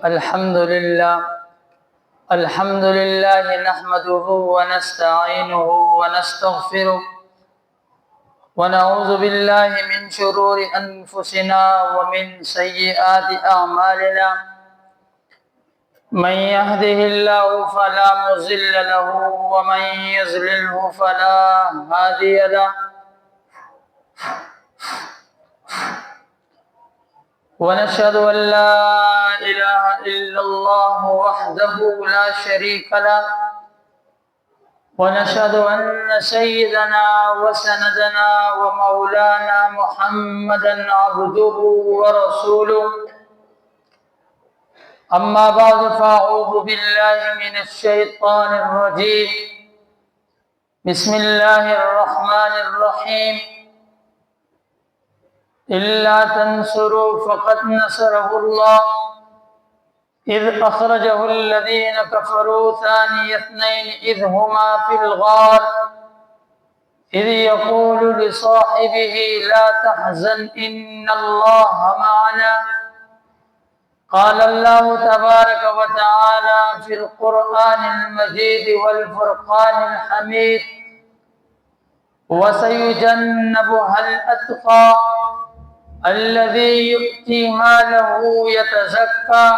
الحمد لله نحمده ونستعينه ونستغفره ونعوذ بالله من شرور أنفسنا ومن سيئات أعمالنا. من يهده الله فلا مضل له ومن يضلله فلا هادي له. ونشهد أن لا إله إلا الله وحده لا شريك له. ونشهد أن سيدنا وسندنا ومولانا محمدا عبده ورسوله. أما بعد فأعوذ بالله من الشيطان الرجيم. بسم الله الرحمن الرحيم. إلا تنصروا فقد نصره الله إذ أخرجه الذين كفروا ثاني اثنين إذ هما في الغار إذ يقول لصاحبه لا تحزن إن الله معنا. قال الله تبارك وتعالى في القرآن المجيد والفرقان الحميد: وسيجنبها الأتقى الذي يؤتي ماله يتزكى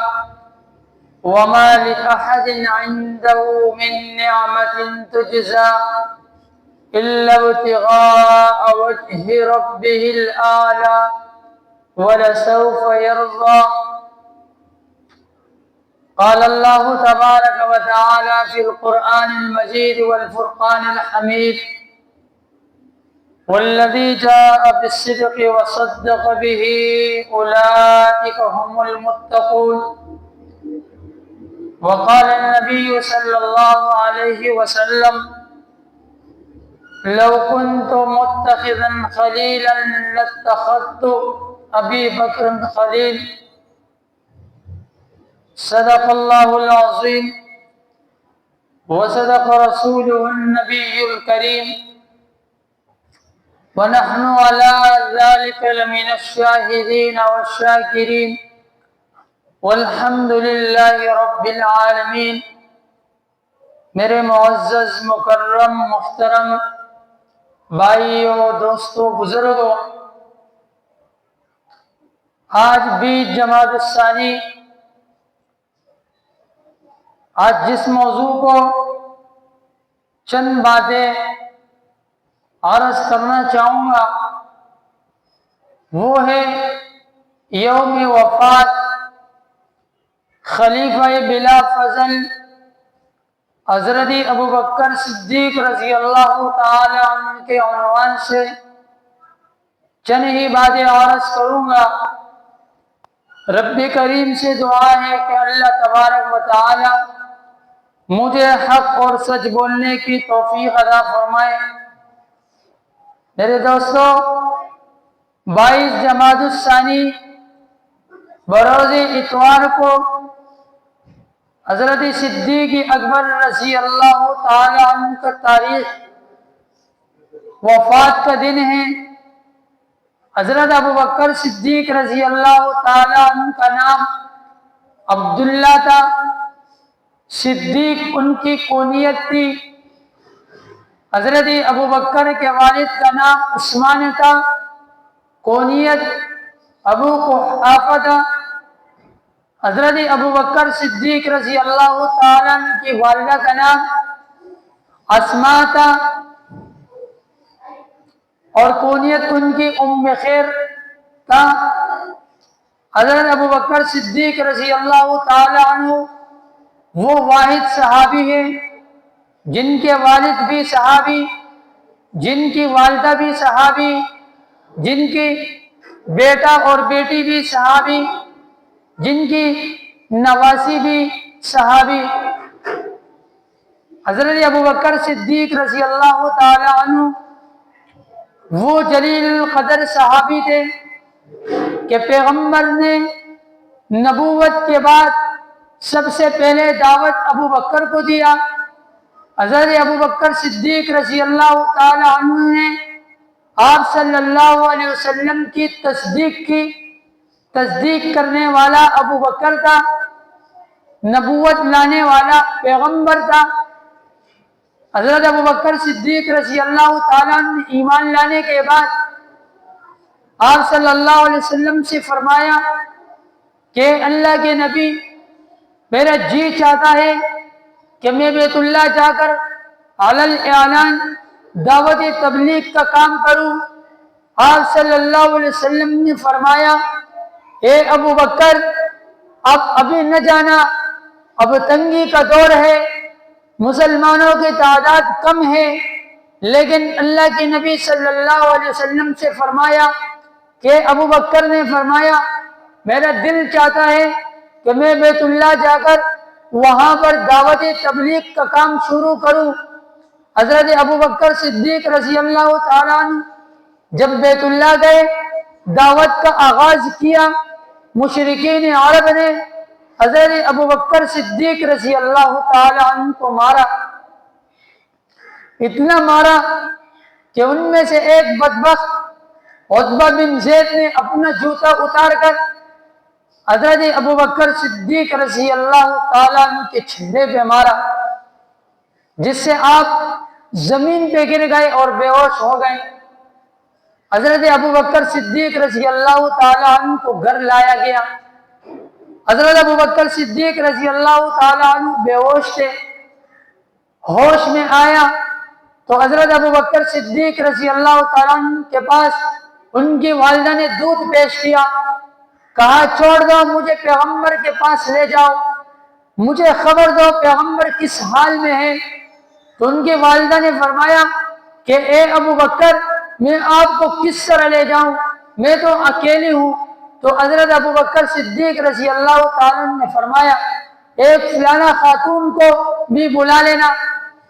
وما لأحد عنده من نعمة تجزى إلا ابتغاء وجه ربه الأعلى ولسوف يرضى. قال الله تبارك وتعالى في القرآن المجيد والفرقان الحميد: والذي جاء بالصدق وصدق به أولئك هم المتقون. وقال النبي صلى الله عليه وسلم: لو كنت متخذا خليلا لاتخذت أبي بكر خليل. صدق الله العظيم وصدق رسوله النبي الكريم ونحن على ذلك لمن الشاهدين والشاكرين والحمد لله رب العالمین. میرے معزز مکرم محترم بھائیوں، دوستوں، بزرگوں، آج 20 جمادی الثانی، آج جس موضوع کو چند باتیں عرض کرنا چاہوں گا وہ ہے یوم وفات خلیفہ بلا فضل حضرت ابوبکر صدیق رضی اللہ تعالی عنہ کے عنوان سے چند ہی باتیں عرض کروں گا. رب کریم سے دعا ہے کہ اللہ تبارک و تعالی مجھے حق اور سچ بولنے کی توفیق عطا فرمائے. میرے دوستو، 22 جمادی الثانی بروز اتوار کو حضرت صدیق اکبر رضی اللہ تعالی عنہ کا تاریخ وفات کا دن ہے. حضرت ابوبکر صدیق رضی اللہ تعالی عنہ کا نام عبداللہ تھا. صدیق ان کی کنیت تھی. حضرت ابوبکر کے والد کا نام عثمان تھا، کنیت ابو قحافہ تھا. حضرت ابوبکر صدیق رضی اللہ تعالیٰ عنہ کی والدہ کا نام اسماء تھا اور کنیت ان کی ام خیر تھا. حضرت ابوبکر صدیق رضی اللہ تعالیٰ عنہ وہ واحد صحابی ہیں جن کے والد بھی صحابی، جن کی والدہ بھی صحابی، جن کی بیٹا اور بیٹی بھی صحابی، جن کی نواسی بھی صحابی. حضرت ابوبکر صدیق رضی اللہ تعالی عنہ وہ جلیل القدر صحابی تھے کہ پیغمبر نے نبوت کے بعد سب سے پہلے دعوت ابوبکر کو دیا. حضرت ابوبکر صدیق رضی اللہ تعالی عنہ نے آپ صلی اللہ علیہ وسلم کی تصدیق کرنے والا ابوبکر تھا. نبوت لانے والا پیغمبر تھا۔ حضرت ابوبکر صدیق رضی اللہ تعالیٰ نے ایمان لانے کے بعد آپ صلی اللہ علیہ وسلم سے فرمایا کہ اللہ کے نبی، میرا جی چاہتا ہے کہ میں بیت اللہ جا کر علل اعلان دعوت تبلیغ کا کام کروں۔ آپ صلی اللہ علیہ وسلم نے فرمایا، اے ابو بکر، اب ابھی نہ جانا، اب تنگی کا دور ہے، مسلمانوں کی تعداد کم ہے، لیکن اللہ کے نبی صلی اللہ علیہ وسلم سے فرمایا کہ ابو بکر نے فرمایا، میرا دل چاہتا ہے کہ میں بیت اللہ جا کر وہاں پر دعوت تبلیغ کا کام شروع کروں۔ حضرت ابو بکر صدیق رضی اللہ تعالیٰ عنہ جب بیت اللہ گئے، دعوت کا آغاز کیا، مشرکین عرب نے حضرت ابو بکر صدیق رضی اللہ تعالیٰ عنہ کو مارا، اتنا مارا کہ ان میں سے ایک بدبخت عتبہ بن زید نے اپنا جوتا اتار کر حضرت ابو بکر صدیق رضی اللہ تعالیٰ عنہ کے چہرے پہ مارا، جس سے آپ زمین پہ گر گئے اور بے ہوش ہو گئے۔ حضرت ابو بکر صدیق رضی اللہ تعالیٰ عنہ کو گھر لایا گیا۔ حضرت ابو بکر صدیق رضی اللہ تعالیٰ عنہ بے ہوش تھے، ہوش میں آیا تو حضرت ابو بکر صدیق رضی اللہ تعالیٰ عنہ کے پاس ان کی والدہ نے دودھ پیش کیا، کہا چھوڑ دو، مجھے پیغمبر کے پاس لے جاؤ، مجھے خبر دو پیغمبر کس حال میں ہے۔ تو ان کی والدہ نے فرمایا کہ اے ابو بکر، میں آپ کو کس طرح لے جاؤں، میں تو اکیلی ہوں۔ تو حضرت ابو بکر صدیق رضی اللہ تعالیٰ نے فرمایا، ایک فلانہ خاتون کو بھی بلا لینا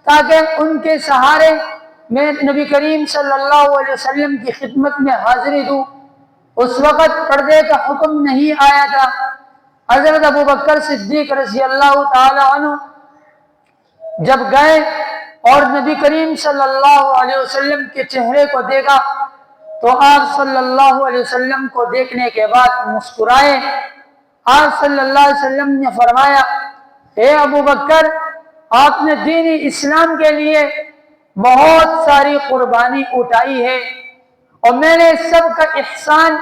تاکہ ان کے سہارے میں نبی کریم صلی اللہ علیہ وسلم کی خدمت میں حاضری دوں۔ اس وقت پردے کا حکم نہیں آیا تھا۔ حضرت ابو بکر صدیق رضی اللہ تعالیٰ عنہ جب گئے اور نبی کریم صلی اللہ علیہ وسلم کے چہرے کو دیکھا تو آپ صلی اللہ علیہ وسلم کو دیکھنے کے بعد مسکرائے۔ آپ صلی اللہ علیہ وسلم نے فرمایا، اے ابو بکر، آپ نے دین اسلام کے لیے بہت ساری قربانی اٹھائی ہے اور میں نے سب کا احسان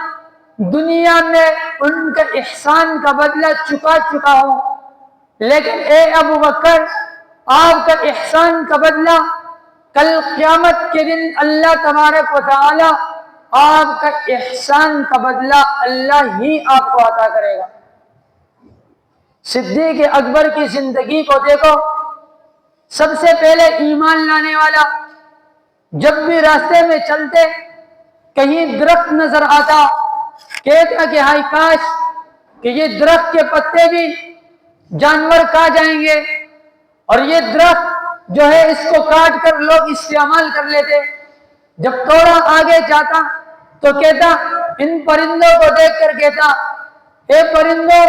دنیا میں ان کا احسان کا بدلہ چکا ہوں، لیکن اے ابو بکر، آپ کا احسان کا بدلہ کل قیامت کے دن اللہ تبارک و تعالی آپ کا احسان کا بدلہ اللہ ہی آپ کو عطا کرے گا۔ صدیق اکبر کی زندگی کو دیکھو، سب سے پہلے ایمان لانے والا، جب بھی راستے میں چلتے کہیں درخت نظر آتا کہتا کہ ہائے کاش کہ یہ درخت کے پتے بھی جانور کھا جائیں گے، اور یہ درخت جو ہے اس کو کاٹ کر لوگ استعمال کر لیتے۔ جب تھوڑا آگے جاتا تو کہتا، ان پرندوں کو دیکھ کر کہتا، اے پرندوں،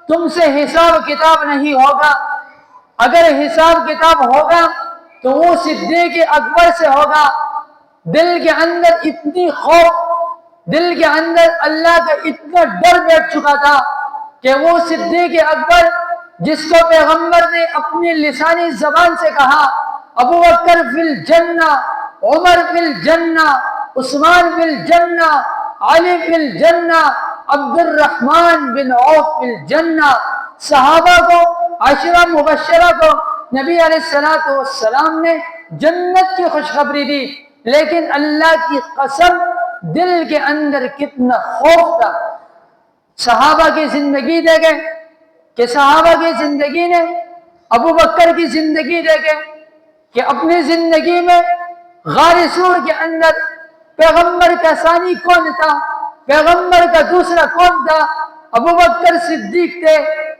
تم سے حساب کتاب نہیں ہوگا، اگر حساب کتاب ہوگا تو وہ صدیق اکبر سے ہوگا۔ دل کے اندر اتنی خوف، دل کے اندر اللہ کا اتنا ڈر بیٹھ چکا تھا کہ وہ صدیق اکبر جس کو پیغمبر نے اپنی لسانی زبان سے کہا، ابو بکر فی الجنہ، عمر فی الجنہ، عثمان فی الجنہ، علی فی الجنہ، عبد الرحمن بن عوف فی الجنہ، صحابہ کو، عشرہ مبشرہ کو نبی علیہ السلام نے جنت کی خوشخبری دی، لیکن اللہ کی قسم دل کے اندر کتنا خوف تھا۔ صحابہ کی زندگی دیکھے کہ صحابہ کی زندگی نے ابو بکر کی زندگی دیکھے کہ اپنی زندگی میں غار سور کے اندر پیغمبر کا ثانی کون تھا، پیغمبر کا دوسرا کون تھا؟ ابو بکر صدیق تھے۔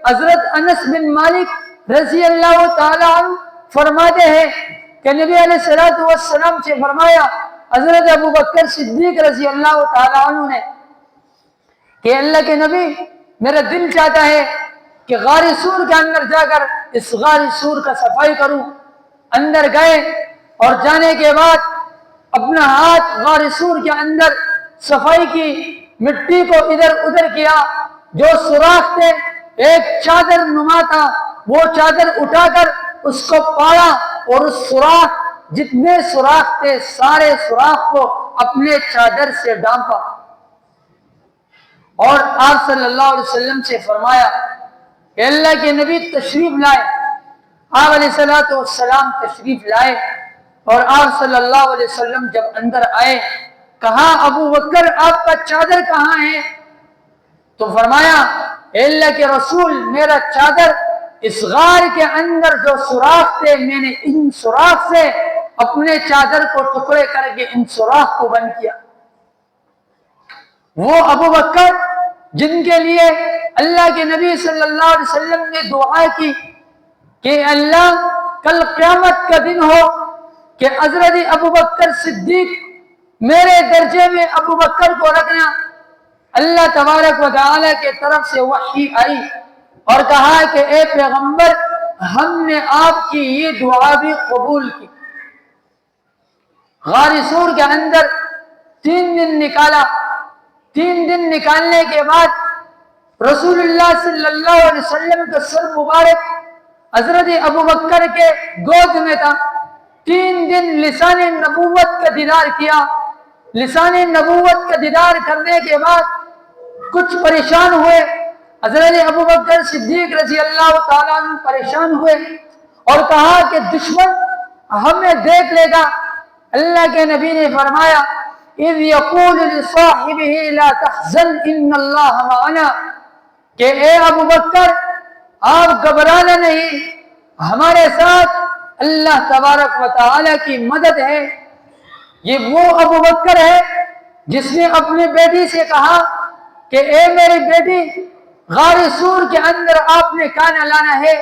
حضرت انس بن مالک رضی اللہ تعالیٰ عنہ فرماتے ہیں کہ نبی علیہ السلام سے فرمایا حضرت ابو بکر صدیق رضی اللہ تعالیٰ عنہ نے کہ اللہ کے نبی، میرا دل چاہتا ہے کہ غار سور کے اندر جا کر اس غار سور کا صفائی کروں۔ اندر گئے اور جانے کے بعد اپنا ہاتھ غار سور کے اندر صفائی کی، مٹی کو ادھر ادھر کیا، جو سوراخ تھے ایک چادر نما تھا، وہ چادر اٹھا کر اس کو پاڑا اور اس سوراخ جتنے سوراخ تھے سارے سوراخ کو اپنے چادر سے ڈھانپا اور آپ صلی اللہ علیہ وسلم سے فرمایا کہ اللہ کے نبی تشریف لائے۔ آپ علیہ السلام تشریف لائے اور آپ صلی اللہ علیہ وسلم جب اندر آئے کہا ابو بکر آپ کا چادر کہاں ہے؟ تو فرمایا اے اللہ کے رسول میرا چادر اس غار کے اندر جو سوراخ تھے میں نے ان سوراخ سے اپنے چادر کو ٹکڑے کر کے ان سوراخ کو بند کیا۔ وہ ابو بکر جن کے لیے اللہ کے نبی صلی اللہ علیہ وسلم نے دعا کی کہ اللہ کل قیامت کا دن ہو کہ حضرت ابو بکر صدیق میرے درجے میں ابو بکر کو رکھنا، اللہ تبارک و تعالی کے طرف سے وحی آئی اور کہا کہ اے پیغمبر ہم نے آپ کی یہ دعا بھی قبول کی۔ غار سور کے اندر 3 دن نکالا، 3 دن نکالنے کے بعد رسول اللہ صلی اللہ علیہ وسلم کا سر مبارک حضرت ابو بکر کے گود میں تھا۔ 3 دن لسان نبوت کا دیدار کیا۔ لسان نبوت کا دیدار کرنے کے بعد کچھ پریشان ہوئے، حضرت ابو بکر صدیق رضی اللہ تعالیٰ عنہ پریشان ہوئے اور کہا کہ دشمن ہمیں دیکھ لے گا۔ اللہ کے نبی نے فرمایا اذ یقول لصاحبہ لا تحزن ان اللہ معنا، کہ اے ابو بکر آپ گھبرانا نہیں، ہمارے ساتھ اللہ تبارک و تعالی کی مدد ہے۔ یہ وہ ابو بکر ہے جس نے اپنی بیٹی سے کہا کہ اے میری بیٹی غار سور کے اندر آپ نے کھانا لانا ہے۔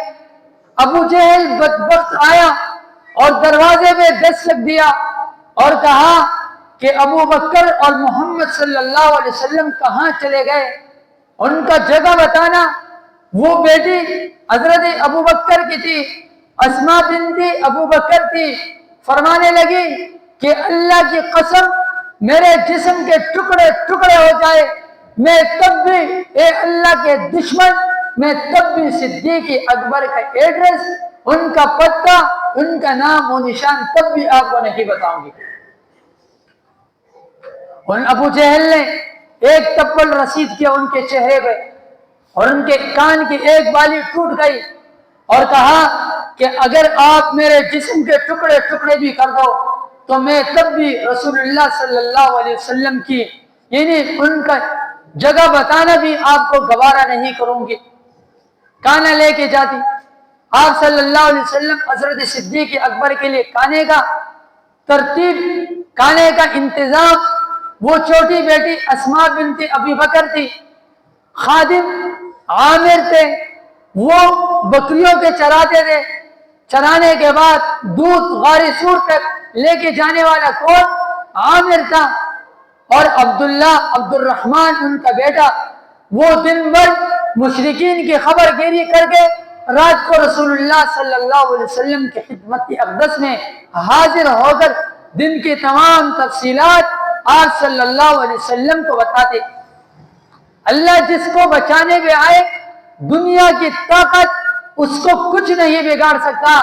ابو جہل بدبخت آیا اور دروازے میں دستک دیا اور کہا کہ ابو بکر اور محمد صلی اللہ علیہ وسلم کہاں چلے گئے، ان کا جگہ بتانا۔ وہ بیٹی حضرت ابو بکر کی تھی، اسماء بنت ابو بکر تھی، فرمانے لگی کہ اللہ کی قسم میرے جسم کے ٹکڑے ٹکڑے ہو جائے میں تب بھی، اے اللہ کے دشمن میں تب بھی صدیق اکبر کا ایڈریس، ان کا پتہ، ان کا نام و نشان تب بھی آپ کو نہیں بتاؤں گی۔ ان ابو جہل نے ایک تپل رسید کیا ان کے چہرے پہ اور ان کے کان کی ایک بالی ٹوٹ گئی اور کہا کہ اگر آپ میرے جسم کے ٹکڑے ٹکڑے بھی کر دو تو میں تب بھی رسول اللہ صلی اللہ علیہ وسلم کی یعنی ان کا جگہ بتانا بھی آپ کو گوارا نہیں کروں گی۔ کانا لے کے جاتی، آپ صلی اللہ علیہ وسلم حضرت صدیق اکبر کے لیے کانے کا ترتیب، کانے کا انتظام، وہ چھوٹی بیٹی اسماء بنت ابی بکر تھی، خادم عامر تھے، وہ بکریوں کے چراتے تھے، چرانے کے بعد دودھ غار سور تک لے کے جانے والا کون؟ عامر تھا، اور عبداللہ عبد الرحمن ان کا بیٹا، وہ دن بھر مشرکین کی خبر گیری کر کے رات کو رسول اللہ صلی اللہ علیہ وسلم کی خدمت اقدس میں حاضر ہو کر دن کی تمام تفصیلات آپ صلی اللہ علیہ وسلم کو بتاتے۔ اللہ جس کو بچانے میں آئے دنیا کی طاقت اس کو کچھ نہیں بگاڑ سکتا۔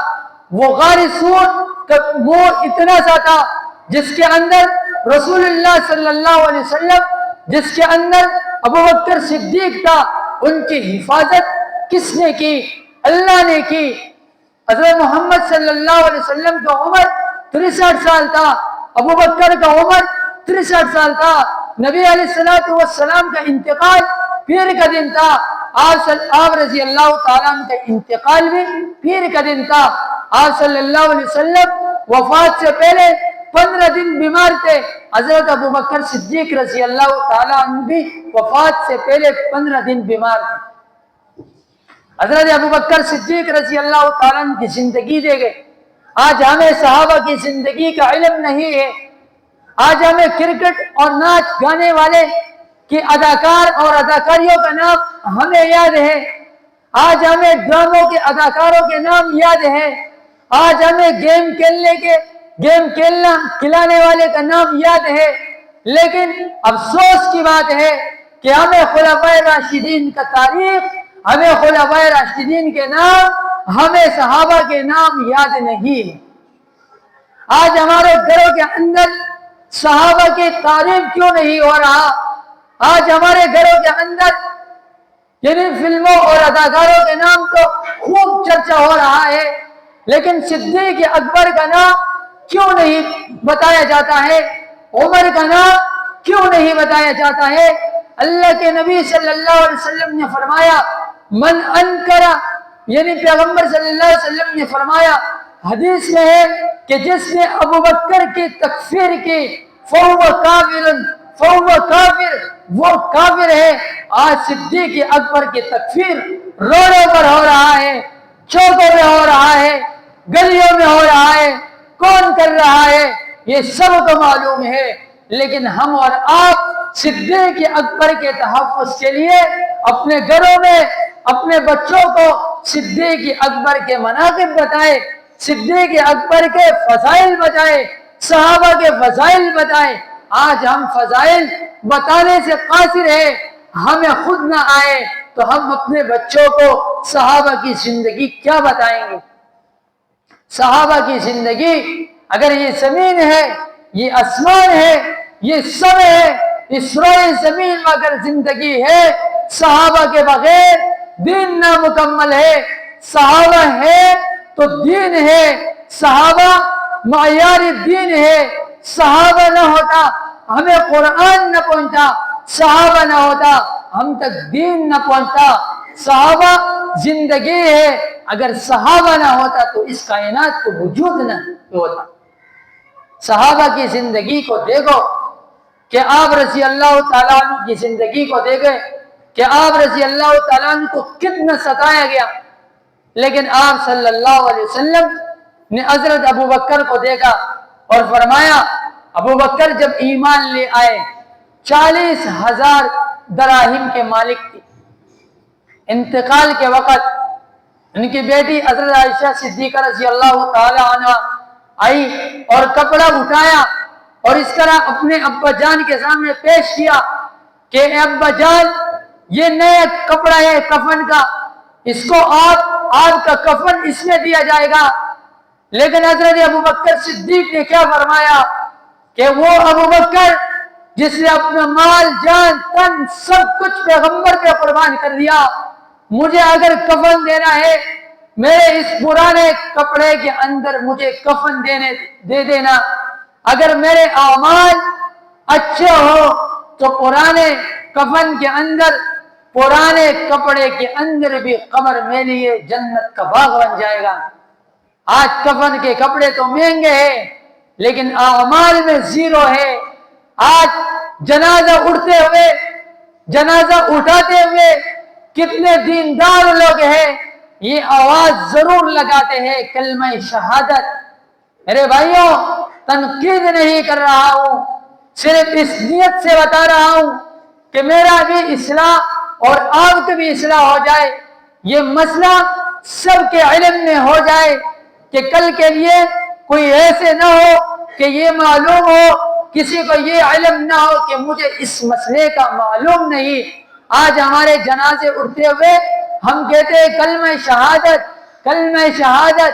وہ غار سور کا وہ اتنا سا تھا جس کے اندر رسول اللہ صلی اللہ علیہ وسلم، جس کے اندر ابو بکر صدیق تھا، ان کی حفاظت کس نے کی؟ اللہ نے کی۔ حضرت محمد صلی اللہ علیہ وسلم کا عمر 63 سال تھا، ابو بکر کا عمر 63 سال تھا، نبی علیہ السلام کا انتقال پیر کا دن تھا، آپ رضی اللہ تعالیٰ عنہ کا انتقال بھی پیر کا دن تھا۔ آپ صلی اللہ علیہ وسلم وفات سے پہلے 15 دن بیمار تھے، حضرت ابو بکر صدیق رضی اللہ تعالیٰ عنہ بھی وفات سے پہلے 15 دن بیمار تھے۔ حضرت ابو بکر صدیق رضی اللہ تعالیٰ عنہ کی زندگی دے گئے۔ آج ہمیں صحابہ کی زندگی کا علم نہیں ہے، آج ہمیں کرکٹ اور ناچ گانے والے کی اداکار اور اداکاریوں کا نام ہمیں یاد ہے، آج ہمیں ڈراموں کے اداکاروں کے نام یاد ہے، آج ہمیں گیم کھلانے والے کا نام یاد ہے، لیکن افسوس کی بات ہے کہ ہمیں خلفائے راشدین کا تاریخ، ہمیں خلفائے راشدین کے نام ہمیں صحابہ کے نام یاد نہیں ہے۔ آج ہمارے گھروں کے اندر صحابہ کی تعریف کیوں نہیں ہو رہا؟ آج ہمارے گھروں کے اندر یعنی فلموں اور اداکاروں کے نام تو خوب چرچا ہو رہا ہے، لیکن صدیق اکبر کا نام کیوں نہیں بتایا جاتا ہے؟ عمر کا نام کیوں نہیں بتایا جاتا ہے؟ اللہ کے نبی صلی اللہ علیہ وسلم نے فرمایا من انکرا، یعنی پیغمبر صلی اللہ علیہ وسلم نے فرمایا، حدیث میں ہے کہ جس نے ابو بکر کی تکفیر کی فہو کافر، فہو کافر، وہ کافر ہے۔ آج صدیق اکبر کی تکفیر روڈوں پر ہو رہا ہے، چوکوں میں ہو رہا ہے، گلیوں میں ہو رہا ہے، کون کر رہا ہے یہ سب کو معلوم ہے، لیکن ہم اور آپ صدیق اکبر کے تحفظ کے لیے اپنے گھروں میں اپنے بچوں کو صدیق اکبر کے مناقب بتائے، صدیق اکبر کے فضائل بتائے، صحابہ کے فضائل بتائے۔ آج ہم فضائل بتانے سے قاصر ہیں، ہمیں خود نہ آئے تو ہم اپنے بچوں کو صحابہ کی زندگی کیا بتائیں گے؟ صحابہ کی زندگی اگر یہ زمین ہے، یہ آسمان ہے، یہ سب ہے، اس روئے زمین میں اگر زندگی ہے، صحابہ کے بغیر دین نامکمل ہے۔ صحابہ ہے تو دین ہے، صحابہ معیار دین ہے۔ صحابہ نہ ہوتا ہمیں قرآن نہ پہنچتا، صحابہ نہ ہوتا ہم تک دین نہ پہنچتا۔ صحابہ زندگی ہے، اگر صحابہ نہ ہوتا تو اس کائنات کو وجود نہ ہوتا۔ صحابہ کی زندگی کو دیکھو کہ آپ رضی اللہ تعالیٰ عنہ کی زندگی کو دیکھیں کہ آپ رضی اللہ تعالیٰ عنہ کو کتنا ستایا گیا، لیکن آپ صلی اللہ علیہ وسلم نے حضرت ابو بکر کو دیکھا اور فرمایا، ابو بکر جب ایمان لے آئے 40,000 دراہم کے مالک تھے۔ انتقال کے وقت ان کی بیٹی حضرت عائشہ صدیقہ رضی اللہ تعالی عنہ آئی اور کپڑا اٹھایا اور اس طرح اپنے ابا جان کے سامنے پیش کیا کہ اے ابا جان، یہ نیا کپڑا ہے کفن کا، اس کو آپ کا کفن اس میں دیا جائے گا۔ لیکن حضرت ابو بکر صدیق نے کیا فرمایا کہ وہ ابو بکر جس نے اپنا مال جان تن سب کچھ پیغمبر پہ قربان کر دیا، مجھے اگر کفن دینا ہے میرے اس پرانے کپڑے کے اندر مجھے کفن دے دینا، اگر میرے اعمال اچھے ہو تو پرانے کفن کے اندر، پرانے کپڑے کے اندر بھی قبر میرے لیے جنت کا باغ بن جائے گا۔ آج کفن کے کپڑے تو مہنگے ہیں لیکن اعمال میں زیرو ہے۔ آج جنازہ اٹھتے ہوئے، جنازہ اٹھاتے ہوئے کتنے دیندار لوگ ہیں، یہ آواز ضرور لگاتے ہیں کلمہ شہادت۔ میرے بھائیوں، تنقید نہیں کر رہا ہوں، صرف اس نیت سے بتا رہا ہوں کہ میرا بھی اصلاح اور آپ کی بھی اصلاح ہو جائے، یہ مسئلہ سب کے علم میں ہو جائے کہ کل کے لیے کوئی ایسے نہ ہو کہ یہ معلوم ہو، کسی کو یہ علم نہ ہو کہ مجھے اس مسئلے کا معلوم نہیں۔ آج ہمارے جنازے اٹھتے ہوئے ہم کہتے ہیں کلمہ شہادت، کلمہ شہادت،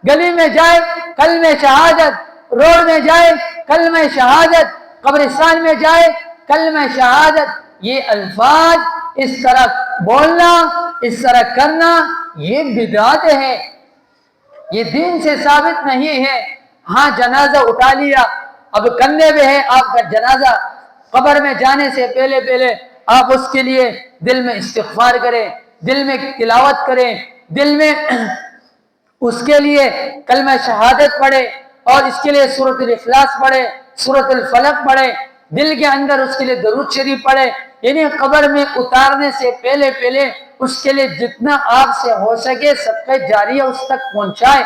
گلی میں جائے کلمہ شہادت، روڈ میں جائے کلمہ شہادت، قبرستان میں جائے کلمہ شہادت۔ یہ الفاظ اس طرح بولنا، اس طرح کرنا، یہ بدعت ہے، یہ دین سے ثابت نہیں ہے۔ ہاں جنازہ اٹھا لیا، اب کندھے پہ ہے آپ کا جنازہ، قبر میں جانے سے پہلے آپ اس کے لیے دل میں استغفار کریں، دل میں تلاوت کریں، دل میں اس کے لیے کلمہ شہادت پڑھے اور اس کے لیے سورۃ الاخلاص پڑھے، سورۃ الفلق پڑھے، دل کے اندر اس کے لیے درود شریف پڑھے، یعنی قبر میں اتارنے سے پہلے اس کے لیے جتنا آپ سے ہو سکے صدقہ جاریہ اس تک پہنچائے۔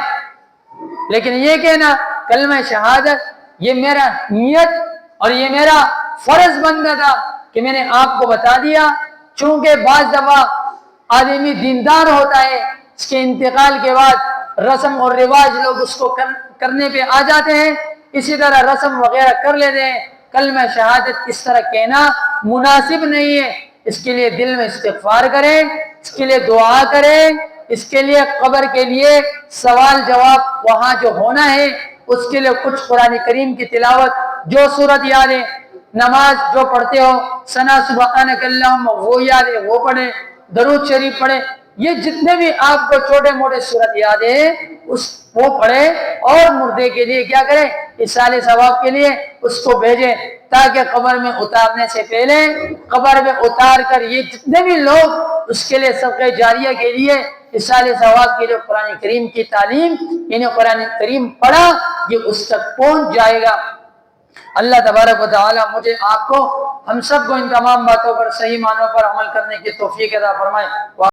لیکن یہ کہنا کلمہ شہادت، یہ میرا نیت اور یہ میرا فرض بنتا تھا کہ میں نے آپ کو بتا دیا، چونکہ بعض دفعہ آدمی دیندار ہوتا ہے، اس کے انتقال کے بعد رسم اور رواج لوگ اس کو کرنے پہ آ جاتے ہیں، اسی طرح رسم وغیرہ کر لیتے ہیں۔ کلمہ شہادت اس طرح کہنا مناسب نہیں ہے، اس کے لیے دل میں استغفار کریں، اس کے لیے دعا کریں، اس کے لیے قبر کے لیے سوال جواب وہاں جو ہونا ہے اس کے لیے کچھ قرآن کریم کی تلاوت، جو صورت یاد ہے، نماز جو پڑھتے ہو ثنا سبحانک اللہم وہ یاد ہے وہ پڑھیں، درود شریف پڑھیں، یہ جتنے بھی آپ کو چھوٹے موٹے صورت یاد ہے وہ پڑھیں، اور مردے کے لیے کیا کریں، اصالہ ثواب کے لیے اس کو بھیجیں، تاکہ قبر میں اتارنے سے پہلے قبر میں اتار کر یہ جتنے بھی لوگ اس کے لیے صدقہ جاریہ کے لیے اصالہ ثواب کے لیے قرآن کریم کی تعلیم، یعنی قرآن کریم پڑھا، یہ اس تک پہنچ جائے گا۔ اللہ تبارک و تعالی مجھے آپ کو ہم سب کو ان تمام باتوں پر صحیح معنوں پر عمل کرنے کی توفیق عطا فرمائے۔